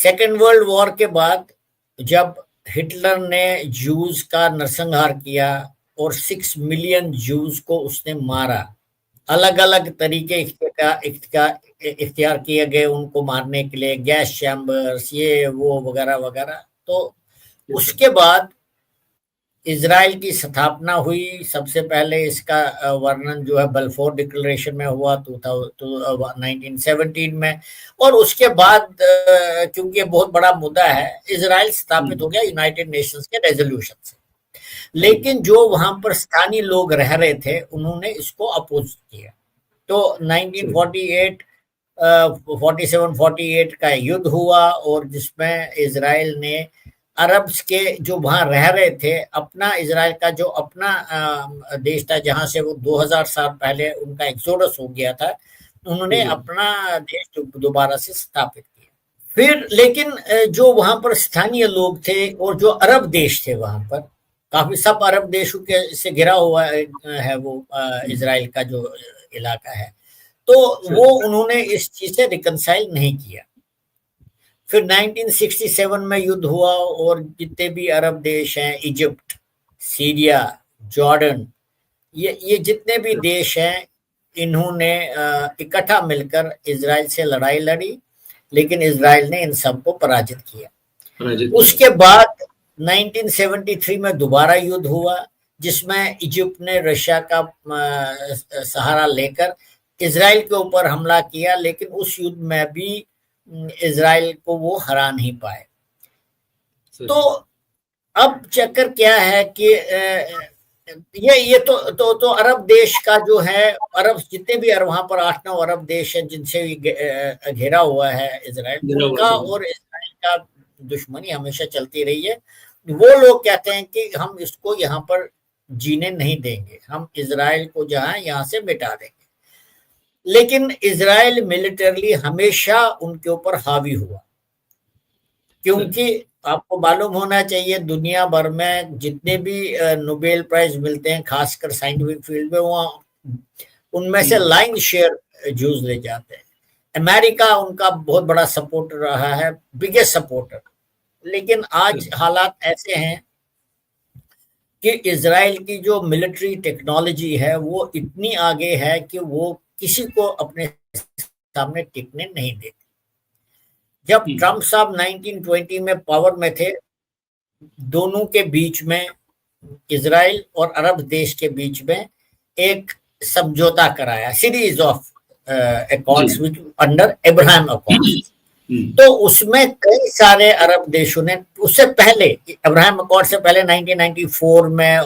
Second world war के बाद जब हिटलर ने जूस का नरसंहार किया और 6 मिलियन जूस को उसने मारा, अलग अलग तरीके इख्तियार किए गए उनको मारने के लिए, गैस चैम्बर्स, ये वो वगैरह वगैरह। तो उसके बाद इजराइल की स्थापना हुई। सबसे पहले इसका वर्णन जो है बल्फोर डिक्लेरेशन में हुआ 1917 में, और उसके बाद क्योंकि बहुत बड़ा मुद्दा है, इजराइल स्थापित हो गया यूनाइटेड नेशंस के रेजोल्यूशन से। लेकिन जो वहां पर स्थानीय लोग रह रहे थे उन्होंने इसको अपोज किया। तो 1948 47-48 का युद्ध हुआ, और जिसमें इजराइल ने अरब्स के जो वहां रह रहे थे, अपना इजराइल का जो अपना देश था जहां से वो 2000 साल पहले उनका एक्सोडस हो गया था, उन्होंने अपना देश दोबारा से स्थापित किया। फिर लेकिन जो वहां पर स्थानीय लोग थे और जो अरब देश थे वहां पर, काफी सब अरब देशों के से घिरा हुआ है वो इजराइल का जो इलाका है, तो वो उन्होंने इस चीज से रिकंसाइल नहीं किया। फिर 1967 में युद्ध हुआ, और जितने भी अरब देश हैं, इजिप्ट, सीरिया, जॉर्डन, ये जितने भी देश हैं, इन्होंने इकट्ठा मिलकर इजराइल से लड़ाई लड़ी, लेकिन इजराइल ने इन सबको पराजित किया। उसके बाद 1973 में दोबारा युद्ध हुआ, जिसमें इजिप्ट ने रशिया का सहारा लेकर इजराइल के ऊपर हमला किया, लेकिन उस युद्ध में भी इजराइल को वो हरा नहीं पाए। तो अब चक्कर क्या है कि ये तो अरब देश का जो है, अरब जितने भी वहां पर 8-9 अरब देश हैं जिनसे घेरा हुआ है इजराइल, उनका और इजराइल का दुश्मनी हमेशा चलती रही है। वो लोग कहते हैं कि हम इसको यहाँ पर जीने नहीं देंगे, हम इजराइल को जहाँ यहाँ से मिटा देंगे। लेकिन इजराइल मिलिटरली हमेशा उनके ऊपर हावी हुआ, क्योंकि आपको मालूम होना चाहिए दुनिया भर में जितने भी नोबेल प्राइज मिलते हैं, खासकर साइंटिफिक फील्ड में, वो उनमें से लाइन शेयर जूस ले जाते हैं। अमेरिका उनका बहुत बड़ा सपोर्टर रहा है, बिगेस्ट सपोर्टर। लेकिन आज हालात ऐसे हैं कि इजराइल की जो मिलिट्री टेक्नोलॉजी है वो इतनी आगे है कि वो किसी को अपने सामने टिकने नहीं देती। जब ट्रम्प साहब 1920 में पावर में थे, दोनों के बीच में, इजराइल और अरब देश के बीच में एक समझौता कराया, series of accords under Abraham accords. तो उसमें कई सारे अरब देशों ने, उससे पहले अब्राहम अकॉर्ड से पहले 1994 में